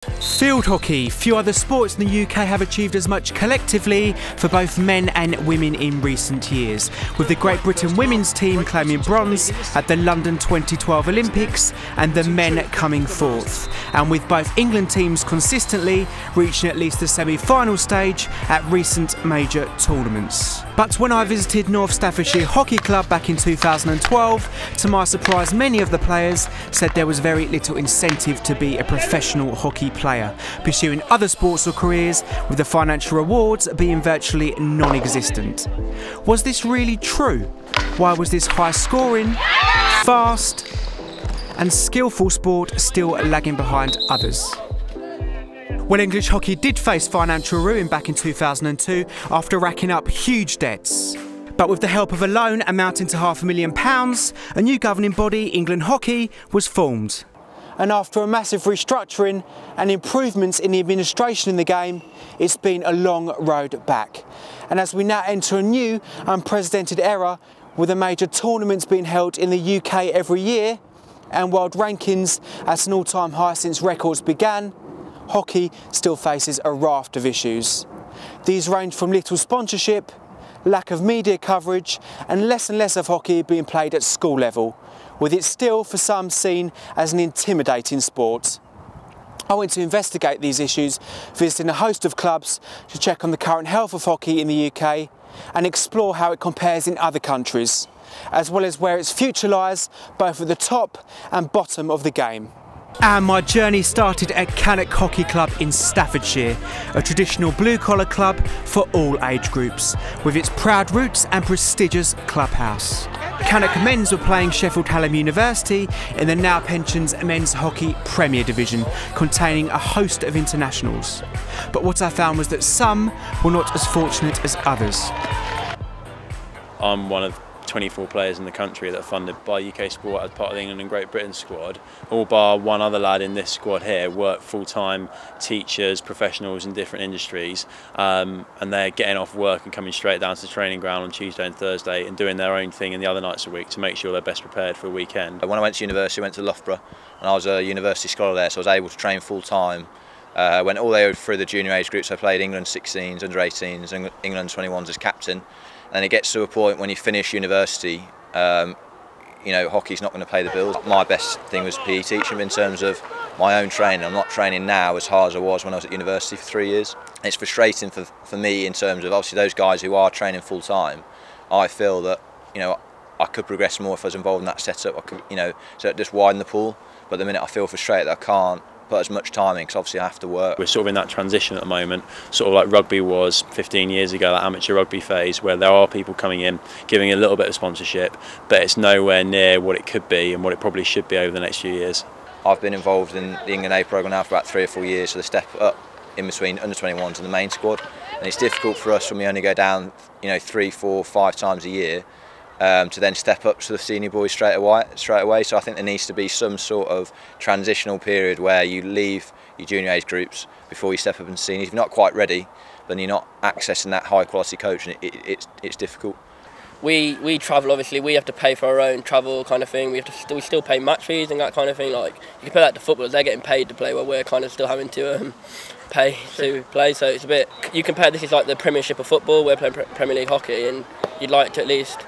Field hockey. Few other sports in the UK have achieved as much collectively for both men and women in recent years, with the Great Britain women's team claiming bronze at the London 2012 Olympics and the men coming fourth, and with both England teams consistently reaching at least the semi-final stage at recent major tournaments. But when I visited North Staffordshire Hockey Club back in 2012, to my surprise many of the players said there was very little incentive to be a professional hockey player, pursuing other sports or careers, with the financial rewards being virtually non-existent. Was this really true? Why was this high-scoring, fast and skillful sport still lagging behind others? Well, English hockey did face financial ruin back in 2002 after racking up huge debts. But with the help of a loan amounting to £500,000, a new governing body, England Hockey, was formed. And after a massive restructuring and improvements in the administration in the game, it's been a long road back. And as we now enter a new, unprecedented era, with the major tournaments being held in the UK every year, and world rankings at an all-time high since records began, hockey still faces a raft of issues. These range from little sponsorship, lack of media coverage, and less of hockey being played at school level, with it still for some seen as an intimidating sport. I went to investigate these issues, visiting a host of clubs to check on the current health of hockey in the UK and explore how it compares in other countries, as well as where its future lies both at the top and bottom of the game. And my journey started at Cannock Hockey Club in Staffordshire, a traditional blue-collar club for all age groups, with its proud roots and prestigious clubhouse. Cannock men's were playing Sheffield Hallam University in the now pensions Men's Hockey Premier Division, containing a host of internationals. But what I found was that some were not as fortunate as others. I'm one of 24 players in the country that are funded by UK Sport as part of the England and Great Britain squad. All bar one other lad in this squad here work full-time, teachers, professionals in different industries, and they're getting off work and coming straight down to the training ground on Tuesday and Thursday and doing their own thing in the other nights a week to make sure they're best prepared for a weekend. When I went to university, I went to Loughborough, and I was a university scholar there, so I was able to train full-time. Went all the way through the junior age groups. I played England 16s, under 18s, and England 21s as captain. And it gets to a point when you finish university, you know, hockey's not going to pay the bills. My best thing was PE teaching in terms of my own training. I'm not training now as hard as I was when I was at university for 3 years. It's frustrating for me in terms of obviously those guys who are training full time. I feel that, you know, I could progress more if I was involved in that setup. I could, you know, so it just widen the pool. But the minute I feel frustrated that I can't put as much time in, because obviously I have to work. We're sort of in that transition at the moment, sort of like rugby was 15 years ago, that amateur rugby phase, where there are people coming in, giving a little bit of sponsorship, but it's nowhere near what it could be and what it probably should be over the next few years. I've been involved in the England A programme now for about 3 or 4 years, so the step up in between under 21s and the main squad, and it's difficult for us when we only go down, you know, 3, 4, 5 times a year, to then step up to the senior boys straight away. So I think there needs to be some sort of transitional period where you leave your junior age groups before you step up into seniors. If you're not quite ready, then you're not accessing that high quality coach, and it's difficult. We travel, obviously. We have to pay for our own travel, kind of thing. We still pay match fees and that kind of thing. Like, you compare that to footballers, they're getting paid to play, while we're kind of still having to pay to play. So it's a bit. You compare this is like the Premiership of football. We're playing Premier League hockey, and you'd like to at least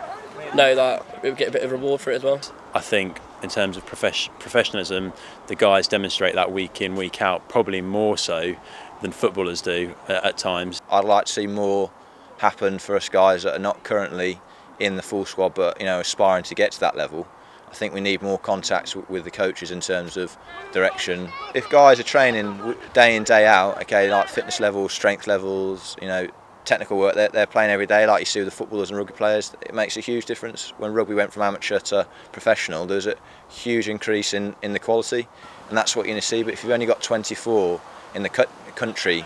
know that we would get a bit of reward for it as well. I think in terms of professionalism, the guys demonstrate that week in, week out, probably more so than footballers do at times. I'd like to see more happen for us guys that are not currently in the full squad, but, you know, aspiring to get to that level. I think we need more contacts with the coaches in terms of direction. If guys are training day in, day out, okay, like fitness levels, strength levels, you know, technical work, they're playing every day like you see with the footballers and rugby players, it makes a huge difference. When rugby went from amateur to professional, there's a huge increase in the quality, and that's what you're going to see. But if you've only got 24 in the country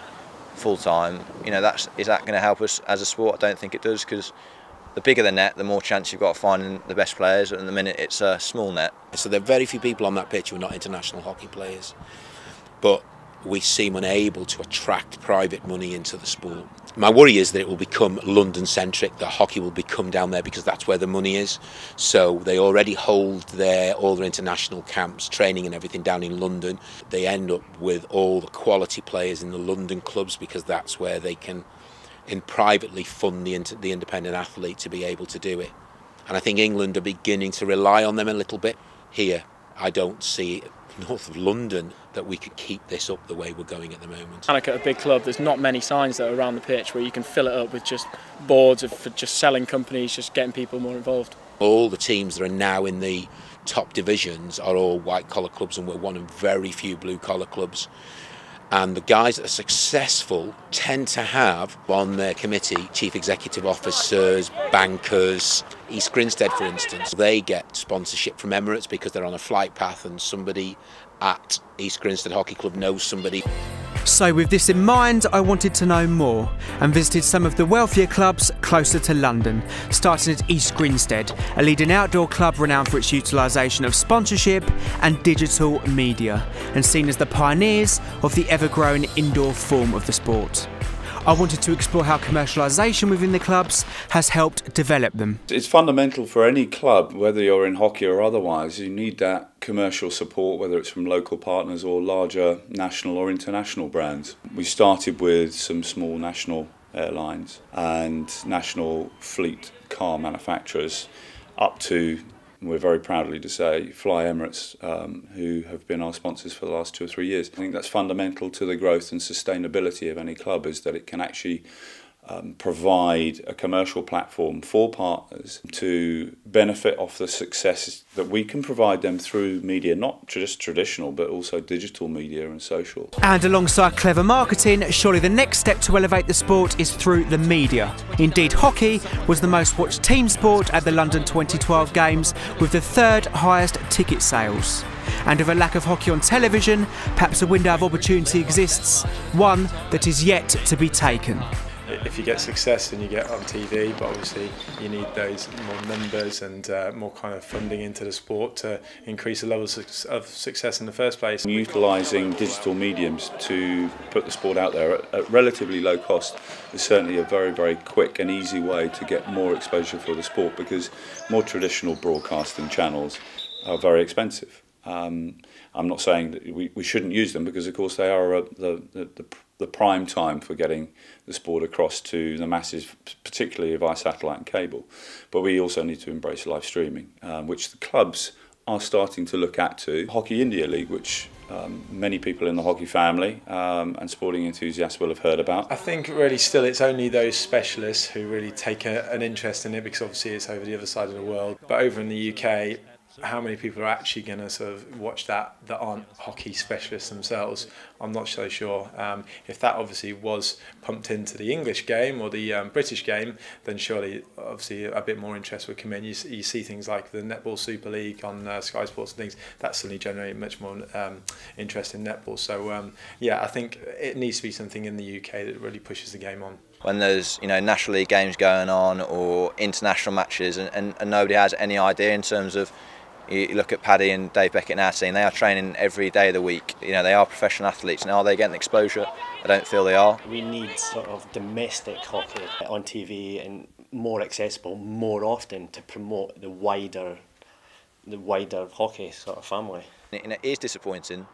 full time, you know, is that going to help us as a sport? I don't think it does, because the bigger the net, the more chance you've got of finding the best players, and at the minute it's a small net. So there are very few people on that pitch who are not international hockey players, but we seem unable to attract private money into the sport. My worry is that it will become London-centric, that hockey will become down there because that's where the money is. So they already hold all their international camps, training and everything down in London. They end up with all the quality players in the London clubs because that's where they can privately fund the independent athlete to be able to do it. And I think England are beginning to rely on them a little bit. Here, I don't see north of London that we could keep this up the way we're going at the moment. Like at a big club, there's not many signs that are around the pitch where you can fill it up with just boards for just selling companies, just getting people more involved. All the teams that are now in the top divisions are all white-collar clubs, and we're one of very few blue-collar clubs. And the guys that are successful tend to have on their committee chief executive officers, bankers. East Grinstead, for instance, they get sponsorship from Emirates because they're on a flight path and somebody at East Grinstead Hockey Club knows somebody. So with this in mind, I wanted to know more and visited some of the wealthier clubs closer to London, starting at East Grinstead, a leading outdoor club renowned for its utilisation of sponsorship and digital media, and seen as the pioneers of the ever-growing indoor form of the sport. I wanted to explore how commercialisation within the clubs has helped develop them. It's fundamental for any club, whether you're in hockey or otherwise. You need that commercial support, whether it's from local partners or larger national or international brands. We started with some small national airlines and national fleet car manufacturers, up to, we're very proudly to say, Fly Emirates, who have been our sponsors for the last 2 or 3 years. I think that's fundamental to the growth and sustainability of any club, is that it can actually provide a commercial platform for partners to benefit off the success that we can provide them through media, not just traditional, but also digital media and social. And alongside clever marketing, surely the next step to elevate the sport is through the media. Indeed, hockey was the most watched team sport at the London 2012 Games, with the 3rd highest ticket sales. And with a lack of hockey on television, perhaps a window of opportunity exists, one that is yet to be taken. If you get success, then you get on TV, but obviously you need those more numbers and more kind of funding into the sport to increase the levels of success in the first place. Utilising digital mediums to put the sport out there at relatively low cost is certainly a very, very quick and easy way to get more exposure for the sport, because more traditional broadcasting channels are very expensive. I'm not saying that we shouldn't use them, because of course they are the prime time for getting the sport across to the masses, particularly via satellite and cable. But we also need to embrace live streaming, which the clubs are starting to look at too. Hockey India League, which many people in the hockey family and sporting enthusiasts will have heard about. I think really still it's only those specialists who really take an interest in it, because obviously it's over the other side of the world. But over in the UK, how many people are actually going to sort of watch that aren't hockey specialists themselves? I'm not so sure. If that obviously was pumped into the English game or the British game, then surely obviously a bit more interest would come in. You see things like the Netball Super League on Sky Sports and things, that suddenly generate much more interest in netball. So yeah, I think it needs to be something in the UK that really pushes the game on. When there's National League games going on or international matches, and nobody has any idea in terms of, you look at Paddy and Dave Beckett and our team, they are training every day of the week. They are professional athletes. Now, are they getting exposure? I don't feel they are. We need sort of domestic hockey on TV and more accessible more often to promote the wider hockey sort of family. It is disappointing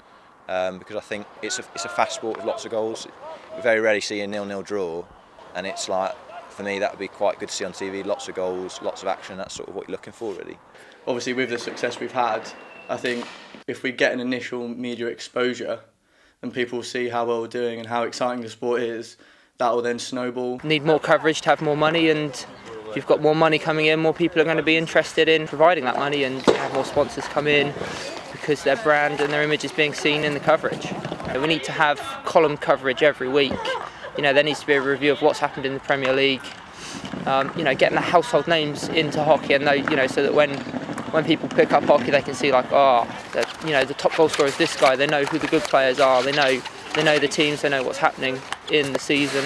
because I think it's a fast sport with lots of goals. We very rarely see a 0-0 draw, and it's like, for me, that would be quite good to see on TV. Lots of goals, lots of action. That's sort of what you're looking for, really. Obviously, with the success we've had, I think if we get an initial media exposure and people see how well we're doing and how exciting the sport is, that will then snowball. Need more coverage to have more money, and if you've got more money coming in, more people are going to be interested in providing that money, and have more sponsors come in because their brand and their image is being seen in the coverage. We need to have column coverage every week. There needs to be a review of what's happened in the Premier League. Getting the household names into hockey, and so that when people pick up hockey, they can see like, the top goal scorer is this guy. They know who the good players are. They know the teams. They know what's happening in the season,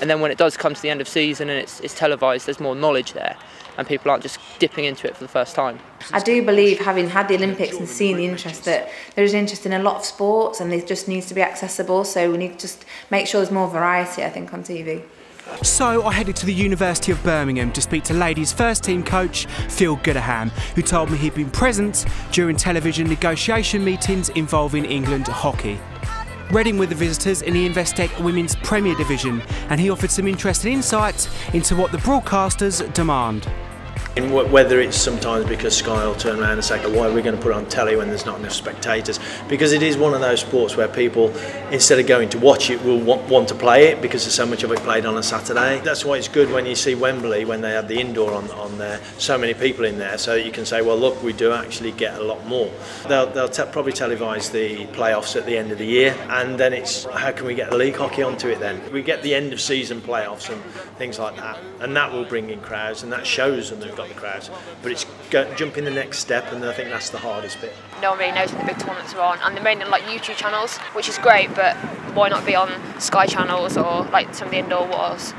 and then when it does come to the end of season and it's televised, there's more knowledge there. and people aren't just dipping into it for the first time. I do believe, having had the Olympics and seen the interest, that there is interest in a lot of sports and it just needs to be accessible, so we need to just make sure there's more variety, I think, on TV. So I headed to the University of Birmingham to speak to ladies' first team coach Phil Goodaham, who told me he'd been present during television negotiation meetings involving England hockey. Reading were the visitors in the Investec Women's Premier Division, and he offered some interesting insights into what the broadcasters demand. Whether it's sometimes because Sky will turn around and say, why are we going to put it on telly when there's not enough spectators? Because it is one of those sports where people, instead of going to watch it, will want to play it because there's so much of it played on a Saturday. That's why it's good when you see Wembley, when they have the indoor on there, so many people in there, so you can say, well, look, we do actually get a lot more. They'll probably televise the playoffs at the end of the year, and then it's, how can we get the league hockey onto it then? We get the end of season playoffs and things like that, and that will bring in crowds, and that shows them they've got the crowds, but it's jumping the next step, and I think that's the hardest bit. No one really knows when the big tournaments are on, and they're mainly on like YouTube channels, which is great, but why not be on Sky channels or like some of the indoor was?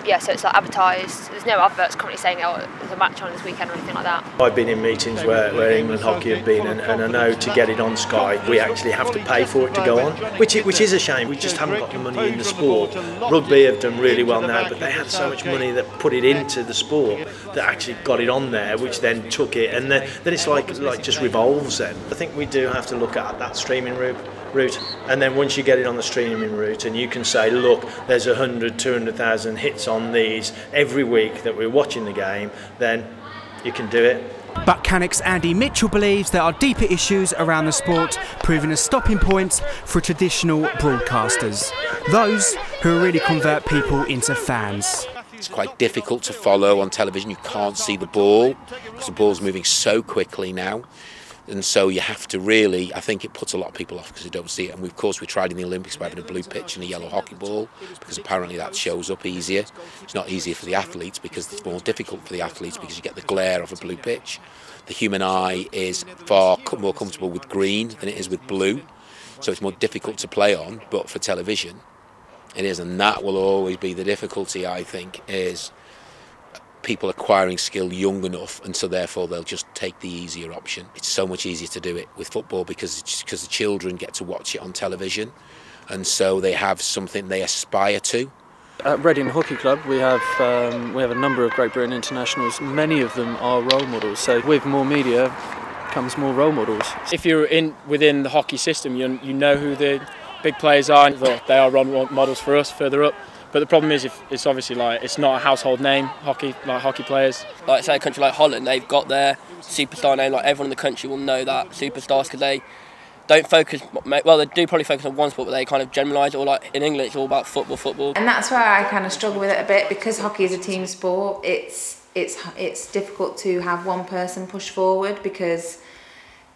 Yeah, so it's like advertised. There's no adverts currently saying, oh, there's a match on this weekend or anything like that. I've been in meetings where England hockey have been, and I know to get it on Sky, we actually have to pay for it to go on, which is a shame. We just haven't got the money in the sport. Rugby have done really well now, but they had so much money that put it into the sport that actually got it on there, which then took it, and then it's like just revolves then. I think we do have to look at that streaming route, and then once you get it on the streaming route and you can say, look, there's 100, 200,000 hits on these every week that we're watching the game, then you can do it. But Cannock's Andy Mitchell believes there are deeper issues around the sport, proving a stopping point for traditional broadcasters, those who really convert people into fans. It's quite difficult to follow on television. You can't see the ball because the ball's moving so quickly now. And so you have to really, I think it puts a lot of people off because they don't see it. And of course we tried in the Olympics by having a blue pitch and a yellow hockey ball, because apparently that shows up easier. It's not easier for the athletes because it's more difficult for the athletes because you get the glare of a blue pitch. The human eye is far more comfortable with green than it is with blue. So it's more difficult to play on, but for television it is. And that will always be the difficulty, I think, is people acquiring skill young enough, and so therefore they'll just take the easier option. It's so much easier to do it with football because the children get to watch it on television, and so they have something they aspire to. At Reading Hockey Club we have a number of Great Britain internationals. Many of them are role models, so with more media comes more role models. If you're within the hockey system, you know who the big players are, and they are role models for us further up. But the problem is, if it's obviously like it's not a household name, hockey players. Like say a country like Holland, they've got their superstar name. Like everyone in the country will know that superstars because they don't focus. Well, they do probably focus on one sport, but they kind of generalise it. Or like in England, it's all about football. And that's where I kind of struggle with it a bit, because hockey is a team sport. It's difficult to have one person push forward, because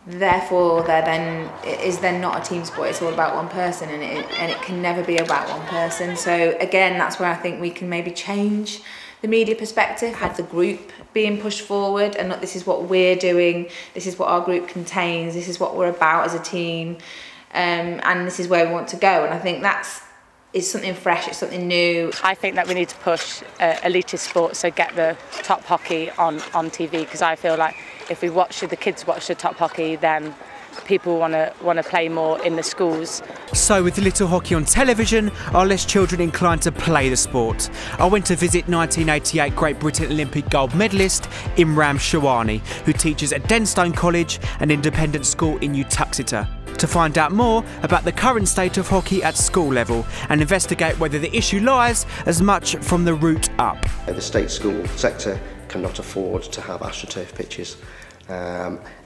therefore it is then not a team sport. It's all about one person, and it can never be about one person. So again, that's where I think we can maybe change the media perspective, have the group being pushed forward, and look, this is what we're doing, this is what our group contains, this is what we're about as a team, and this is where we want to go. And I think it's something fresh, it's something new. I think that we need to push elitist sports, so get the top hockey on TV, because I feel like if the kids watch the top hockey, then people want to play more in the schools. So with little hockey on television, are less children inclined to play the sport? I went to visit 1988 Great Britain Olympic gold medalist Imran Shawani, who teaches at Denstone College, an independent school in Utuxeter, to find out more about the current state of hockey at school level and investigate whether the issue lies as much from the root up. The state school sector cannot afford to have AstroTurf pitches,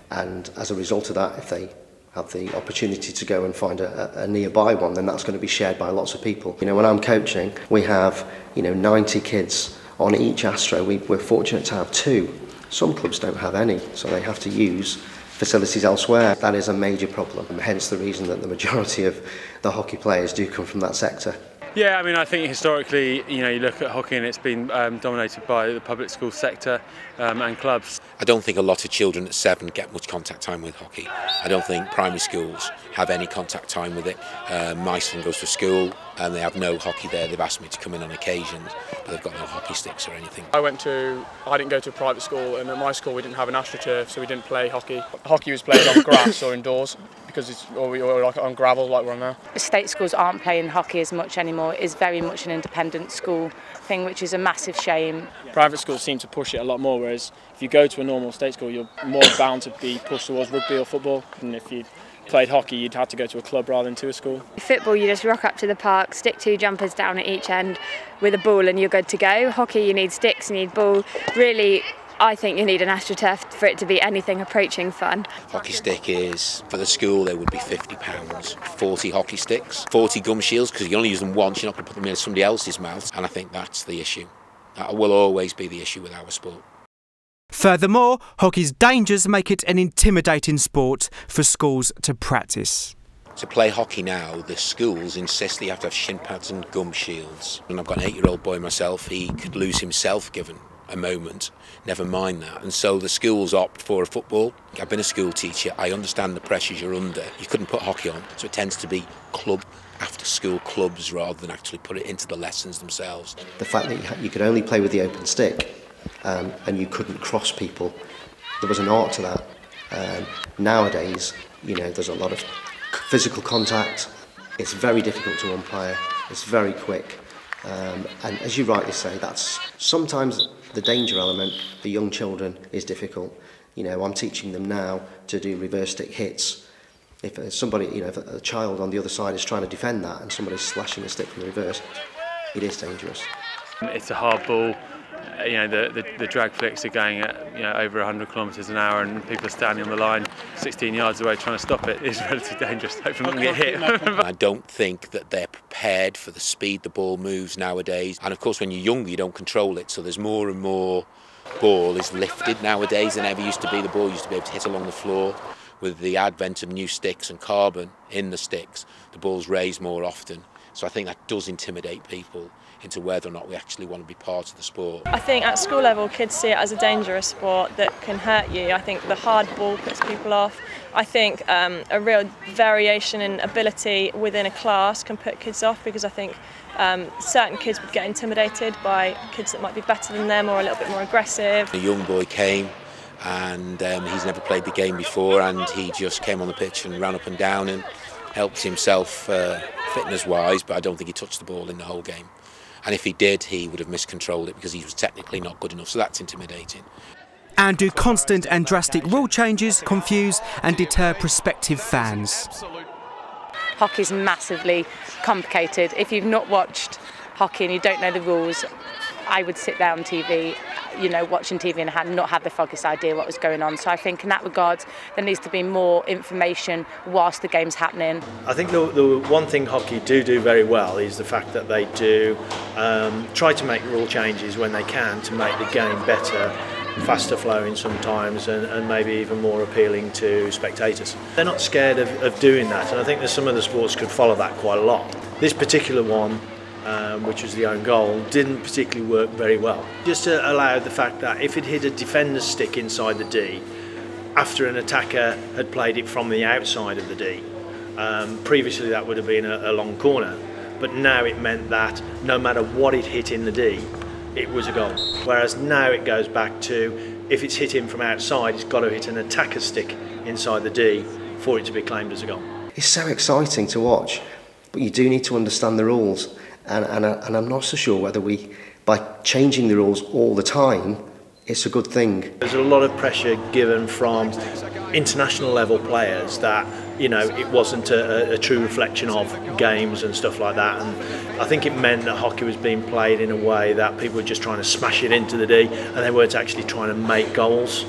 and as a result of that, if they have the opportunity to go and find a nearby one, then that's going to be shared by lots of people. You know, when I'm coaching, we have 90 kids on each Astro. We're fortunate to have 2. Some clubs don't have any, so they have to use facilities elsewhere. That is a major problem, hence the reason that the majority of the hockey players do come from that sector. Yeah, I mean, I think historically, you look at hockey and it's been dominated by the public school sector and clubs. I don't think a lot of children at 7 get much contact time with hockey. I don't think primary schools have any contact time with it. My son goes to school and they have no hockey there. They've asked me to come in on occasions, but they've got no hockey sticks or anything. I didn't go to a private school, and at my school we didn't have an AstroTurf, so we didn't play hockey. Hockey was played on grass or indoors, because or like on gravel like we're on now. State schools aren't playing hockey as much anymore. It's very much an independent school thing, which is a massive shame. Private schools seem to push it a lot more, whereas if you go to a normal state school, you're more bound to be pushed towards rugby or football. And if you played hockey, you'd have to go to a club rather than to a school. Football, you just rock up to the park, stick 2 jumpers down at each end with a ball and you're good to go. Hockey, you need sticks, you need ball. Really, I think you need an AstroTurf for it to be anything approaching fun. Hockey stick is, for the school, they would be £50. 40 hockey sticks, 40 gum shields, because you only use them once, you're not going to put them in somebody else's mouth. And I think that's the issue. That will always be the issue with our sport. Furthermore, hockey's dangers make it an intimidating sport for schools to practice. To play hockey now, the schools insist that you have to have shin pads and gum shields. And I've got an 8-year-old boy myself, he could lose himself given a moment, never mind that. And so the schools opt for a football. I've been a school teacher, I understand the pressures you're under. You couldn't put hockey on, so it tends to be club after school clubs rather than actually put it into the lessons themselves. The fact that you could only play with the open stick and you couldn't cross people, there was an art to that. Nowadays, there's a lot of physical contact. It's very difficult to umpire, it's very quick. And as you rightly say, that's sometimes the danger element for young children is difficult. I'm teaching them now to do reverse stick hits. If somebody, if a child on the other side is trying to defend that and somebody's slashing a stick from the reverse, it is dangerous. It's a hard ball. The drag flicks are going at over 100 kilometres an hour, and people are standing on the line 16 yards away trying to stop it. It's relatively dangerous. Hopefully not get hit. I don't think that they're prepared for the speed the ball moves nowadays. And of course, when you're younger, you don't control it. So there's more and more ball is lifted nowadays than ever used to be. The ball used to be able to hit along the floor. With the advent of new sticks and carbon in the sticks, the ball's raised more often. So I think that does intimidate people into whether or not we actually want to be part of the sport. I think at school level kids see it as a dangerous sport that can hurt you. I think the hard ball puts people off. I think a real variation in ability within a class can put kids off, because I think certain kids would get intimidated by kids that might be better than them or a little bit more aggressive. A young boy came and he's never played the game before, and he just came on the pitch and ran up and down and helped himself fitness-wise, but I don't think he touched the ball in the whole game. And if he did, he would have miscontrolled it because he was technically not good enough, so that's intimidating. And do constant and drastic rule changes confuse and deter prospective fans? Hockey's massively complicated. If you've not watched hockey and you don't know the rules, I would sit there on TV, watching TV and not have the foggiest idea what was going on. So I think in that regard, there needs to be more information whilst the game's happening. I think the one thing hockey do very well is the fact that they do try to make rule changes when they can to make the game better, faster flowing sometimes, and maybe even more appealing to spectators. They're not scared of doing that, and I think that some of the sports could follow that quite a lot. This particular one, which was the own goal, didn't particularly work very well. Just to allow the fact that if it hit a defender's stick inside the D, after an attacker had played it from the outside of the D, previously that would have been a long corner, but now it meant that no matter what it hit in the D, it was a goal. Whereas now it goes back to, if it's hit in from outside, it's got to hit an attacker's stick inside the D for it to be claimed as a goal. It's so exciting to watch, but you do need to understand the rules. And I'm not so sure whether by changing the rules all the time, it's a good thing. There's a lot of pressure given from international level players that, it wasn't a true reflection of games and stuff like that. And I think it meant that hockey was being played in a way that people were just trying to smash it into the D, and they weren't actually trying to make goals.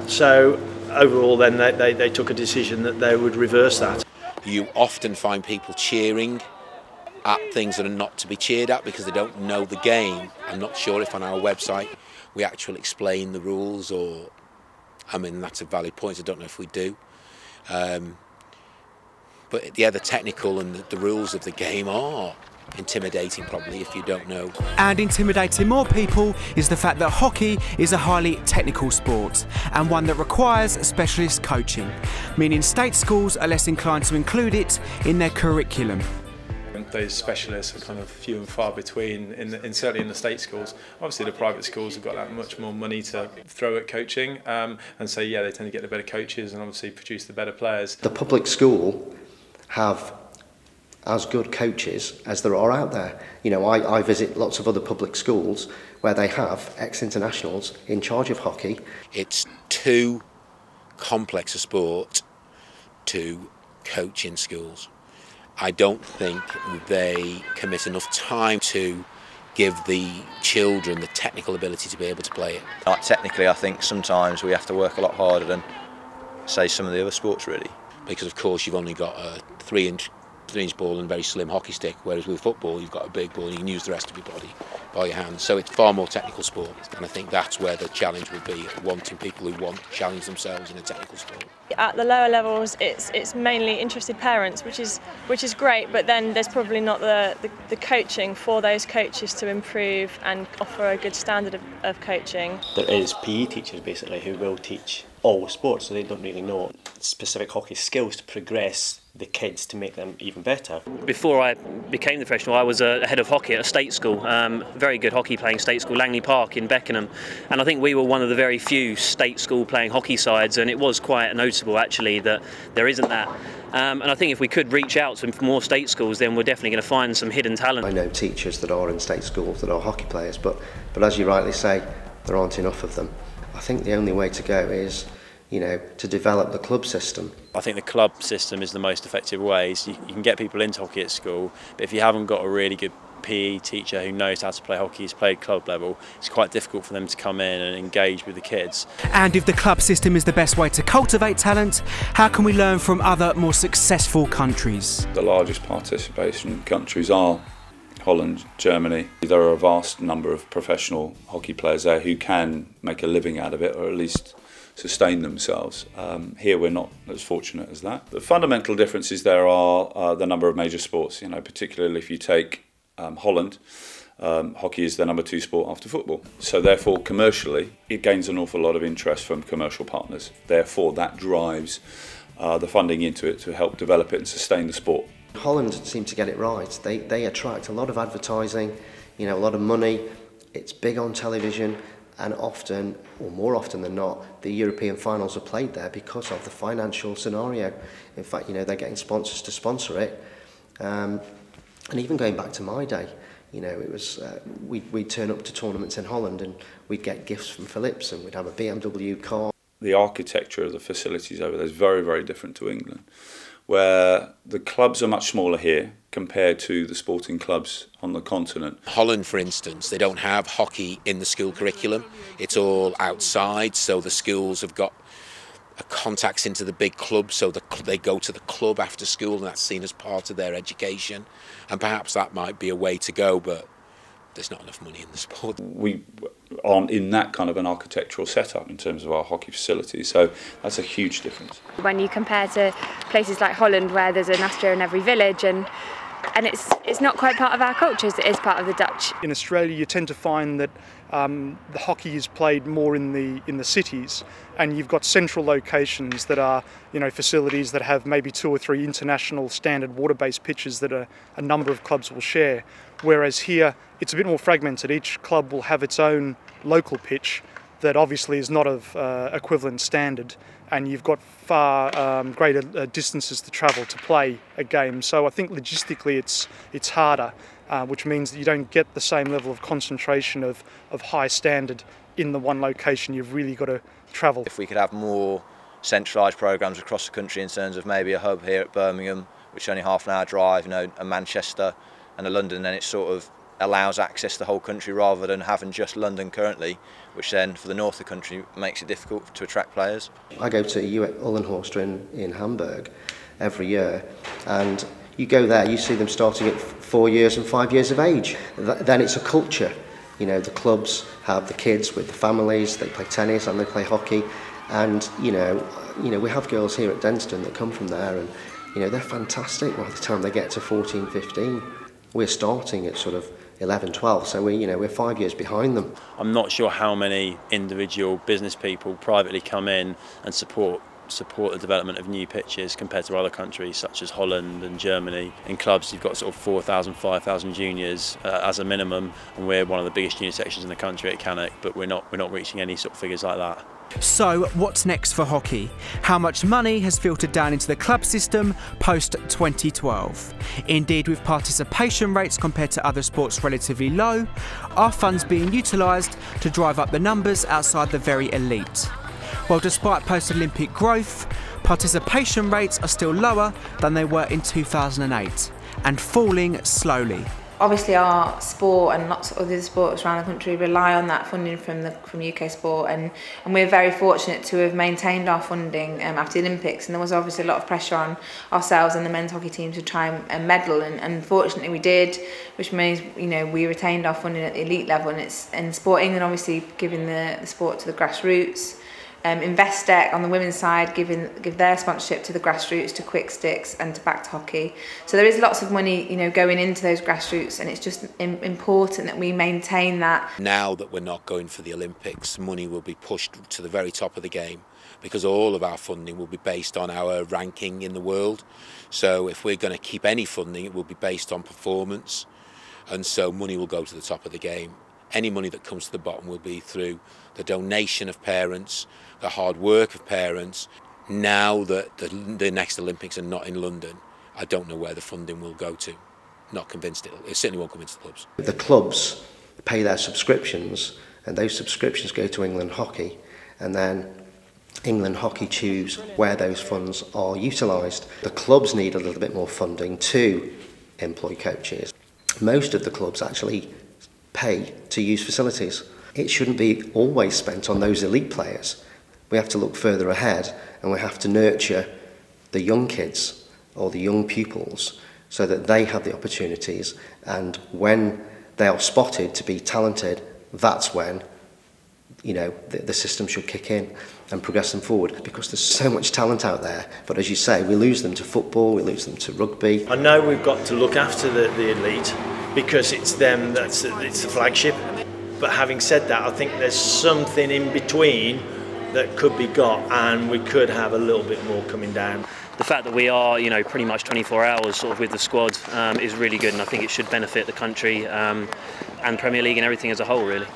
So overall then they took a decision that they would reverse that. You often find people cheering at things that are not to be cheered at because they don't know the game. I'm not sure if on our website we actually explain the rules, or, that's a valid point, I don't know if we do. But yeah, the technical and the rules of the game are intimidating probably if you don't know. And intimidating more people is the fact that hockey is a highly technical sport and one that requires specialist coaching, meaning state schools are less inclined to include it in their curriculum. Those specialists are kind of few and far between, certainly in the state schools. Obviously the private schools have got that much more money to throw at coaching, and so yeah, they tend to get the better coaches and obviously produce the better players. The public school have as good coaches as there are out there. You know, I visit lots of other public schools where they have ex-internationals in charge of hockey. It's too complex a sport to coach in schools. I don't think they commit enough time to give the children the technical ability to be able to play it. Technically, I think sometimes we have to work a lot harder than, say, some of the other sports, really. Because, of course, you've only got a 3-inch ball and a very slim hockey stick, whereas with football, you've got a big ball and you can use the rest of your body by your hands. So it's far more technical sport, and I think that's where the challenge will be, wanting people who want to challenge themselves in a technical sport. At the lower levels, it's mainly interested parents, which is great, but then there's probably not the coaching for those coaches to improve and offer a good standard of coaching. There is PE teachers basically who will teach all sports, so they don't really know specific hockey skills to progress the kids to make them even better. Before I became the professional, I was a head of hockey at a state school, very good hockey playing state school, Langley Park in Beckenham, and I think we were one of the very few state school playing hockey sides, and it was quite noticeable actually that there isn't that. And I think if we could reach out to more state schools, then we're definitely going to find some hidden talent. I know teachers that are in state schools that are hockey players, but as you rightly say, there aren't enough of them. I think the only way to go is, you know, to develop the club system. I think the club system is the most effective way. So you can get people into hockey at school, but if you haven't got a really good PE teacher who knows how to play hockey, has played club level, it's quite difficult for them to come in and engage with the kids. And if the club system is the best way to cultivate talent, how can we learn from other more successful countries? The largest participation countries are Holland, Germany. There are a vast number of professional hockey players there who can make a living out of it, or at least sustain themselves. Here we're not as fortunate as that. The fundamental differences there are the number of major sports, you know, particularly if you take Holland, hockey is the #2 sport after football. So therefore commercially it gains an awful lot of interest from commercial partners. Therefore that drives the funding into it to help develop it and sustain the sport. Holland seem to get it right. They attract a lot of advertising, you know, a lot of money. It's big on television. And often, or more often than not, the European finals are played there because of the financial scenario. In fact, you know, they're getting sponsors to sponsor it. And even going back to my day, you know, it was we'd turn up to tournaments in Holland and we'd get gifts from Philips and we'd have a BMW car. The architecture of the facilities over there is very, very different to England, where the clubs are much smaller here compared to the sporting clubs on the continent. Holland, for instance, they don't have hockey in the school curriculum. It's all outside, so the schools have got contacts into the big clubs, so they go to the club after school and that's seen as part of their education. And perhaps that might be a way to go, but there's not enough money in the sport. We aren't in that kind of an architectural setup in terms of our hockey facilities, so that's a huge difference. When you compare to places like Holland where there's an Astro in every village and it's not quite part of our culture, it is part of the Dutch. In Australia you tend to find that the hockey is played more in the cities, and you've got central locations that are, you know, facilities that have maybe 2 or 3 international standard water-based pitches that a number of clubs will share. Whereas here it's a bit more fragmented. Each club will have its own local pitch that obviously is not of equivalent standard, and you've got far greater distances to travel to play a game. So I think logistically it's harder, which means that you don't get the same level of concentration of high standard in the one location. You've really got to travel. If we could have more centralised programmes across the country in terms of maybe a hub here at Birmingham, which is only half an hour drive, you know, a Manchester and a London, then it sort of allows access to the whole country rather than having just London currently, which then for the north of the country makes it difficult to attract players. I go to Uhlenhorst in Hamburg every year, and you go there, you see them starting at 4 years and 5 years of age. Then it's a culture. You know, the clubs have the kids with the families, they play tennis and they play hockey, and you know we have girls here at Denston that come from there, and you know they're fantastic by the time they get to 14, 15. We're starting at sort of 11, 12, so we're 5 years behind them. I'm not sure how many individual business people privately come in and support the development of new pitches compared to other countries such as Holland and Germany. In clubs you've got sort of 4,000, 5,000 juniors as a minimum, and we're one of the biggest junior sections in the country at Cannock, but we're not reaching any sort of figures like that. So what's next for hockey? How much money has filtered down into the club system post 2012? Indeed, with participation rates compared to other sports relatively low, are funds being utilised to drive up the numbers outside the very elite? Well, despite post-Olympic growth, participation rates are still lower than they were in 2008 and falling slowly. Obviously our sport and lots of other sports around the country rely on that funding from UK sport, and we're very fortunate to have maintained our funding after the Olympics, and there was obviously a lot of pressure on ourselves and the men's hockey team to try and medal, and fortunately we did, which means we retained our funding at the elite level, and Sport England obviously giving the sport to the grassroots. Investec on the women's side give their sponsorship to the grassroots, to Quick Sticks and to Back to Hockey. So there is lots of money going into those grassroots, and it's just important that we maintain that. Now that we're not going for the Olympics, money will be pushed to the very top of the game, because all of our funding will be based on our ranking in the world. So if we're going to keep any funding, it will be based on performance, and so money will go to the top of the game. Any money that comes to the bottom will be through the donation of parents, the hard work of parents. Now that the next Olympics are not in London, I don't know where the funding will go to. Not convinced it certainly won't come into the clubs. The clubs pay their subscriptions, and those subscriptions go to England Hockey, and then England Hockey choose where those funds are utilised. The clubs need a little bit more funding to employ coaches. Most of the clubs actually pay to use facilities. It shouldn't be always spent on those elite players. We have to look further ahead, and we have to nurture the young kids or the young pupils so that they have the opportunities, and when they are spotted to be talented, that's when the system should kick in and progress them forward, because there's so much talent out there. But as you say, we lose them to football, we lose them to rugby. I know we've got to look after the elite, because it's them it's the flagship. But having said that, I think there's something in between that could be got, and we could have a little bit more coming down. The fact that we are, pretty much 24 hours sort of with the squad is really good, and I think it should benefit the country and Premier League and everything as a whole, really.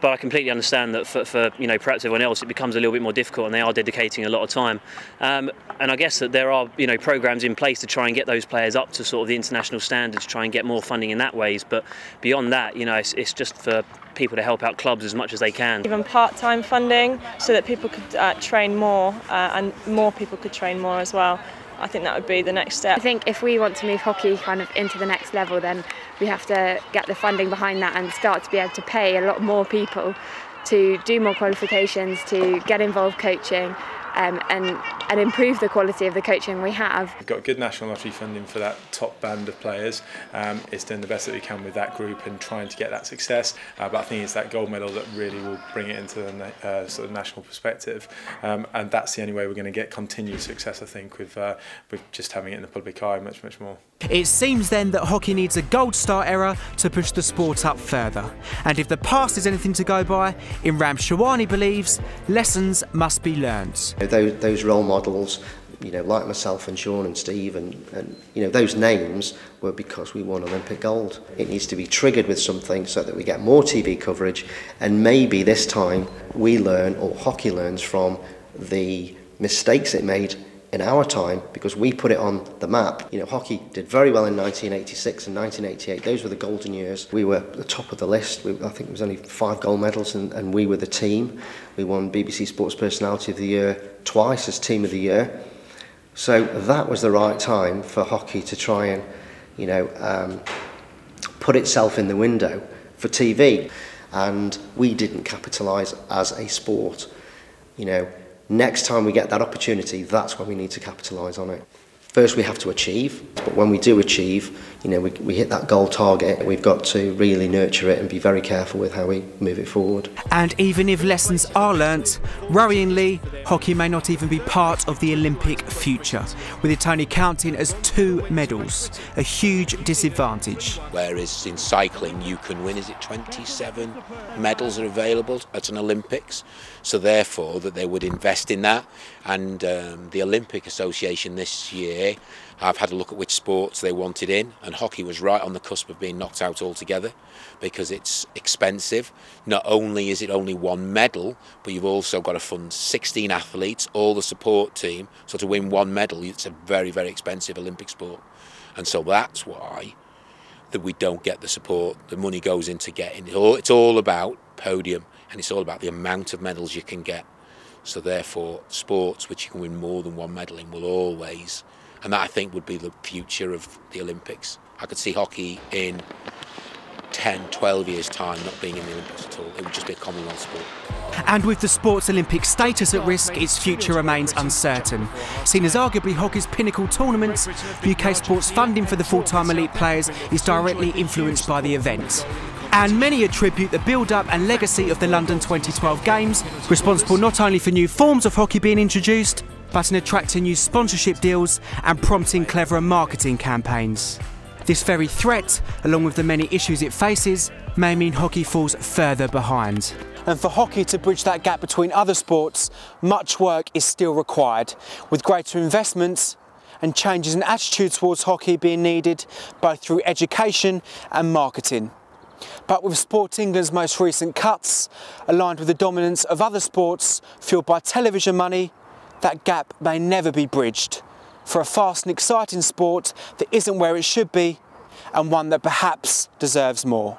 But I completely understand that for perhaps everyone else it becomes a little bit more difficult, and they are dedicating a lot of time. And I guess that there are programmes in place to try and get those players up to sort of the international standards, try and get more funding in that ways. But beyond that, it's just for people to help out clubs as much as they can. Even part-time funding so that people could train more, and more people could train more as well. I think that would be the next step. I think if we want to move hockey kind of into the next level, then we have to get the funding behind that and start to be able to pay a lot more people to do more qualifications, to get involved coaching, and improve the quality of the coaching we have. We've got good national lottery funding for that top band of players. It's doing the best that we can with that group and trying to get that success. But I think it's that gold medal that really will bring it into the sort of national perspective. And that's the only way we're going to get continued success, I think, with just having it in the public eye much more. It seems then that hockey needs a gold star era to push the sport up further. And if the past is anything to go by, Imran Shawani believes lessons must be learnt. Those role models, like myself and Sean and Steve, and those names were because we won Olympic gold. It needs to be triggered with something so that we get more TV coverage, and maybe this time we learn, or hockey learns, from the mistakes it made in our time, because we put it on the map. Hockey did very well in 1986 and 1988. Those were the golden years. We were at the top of the list. I think there was only 5 gold medals, and we were the team. We won BBC Sports Personality of the Year twice as Team of the Year. So that was the right time for hockey to try and, put itself in the window for TV. And we didn't capitalise as a sport. Next time we get that opportunity, that's when we need to capitalise on it. First we have to achieve, but when we do achieve, you know, we hit that goal target, we've got to really nurture it and be very careful with how we move it forward. And even if lessons are learnt, worryingly, hockey may not even be part of the Olympic future, with it only counting as 2 medals, a huge disadvantage. Whereas in cycling you can win, is it 27 medals are available at an Olympics, so therefore that they would invest in that. And the Olympic Association this year, I've had a look at which sports they wanted in, and hockey was right on the cusp of being knocked out altogether because it's expensive. Not only is it only 1 medal, but you've also got to fund 16 athletes, all the support team, so to win 1 medal it's a very, very expensive Olympic sport. And so that's why that we don't get the support. The money goes into getting it. It's all about podium, and it's all about the amount of medals you can get. So therefore sports which you can win more than 1 medal in will always, and that I think would be the future of the Olympics. I could see hockey in 10, 12 years' time not being in the Olympics at all. It would just be a Commonwealth sport. And with the sport's Olympic status at risk, its future remains uncertain. Seen as arguably hockey's pinnacle tournament, UK sports funding for the full-time elite players is directly influenced by the event. And many attribute the build-up and legacy of the London 2012 Games, responsible not only for new forms of hockey being introduced, but in attracting new sponsorship deals and prompting cleverer marketing campaigns. This very threat, along with the many issues it faces, may mean hockey falls further behind. And for hockey to bridge that gap between other sports, much work is still required, with greater investments and changes in attitude towards hockey being needed both through education and marketing. But with Sport England's most recent cuts, aligned with the dominance of other sports fueled by television money, that gap may never be bridged for a fast and exciting sport that isn't where it should be, and one that perhaps deserves more.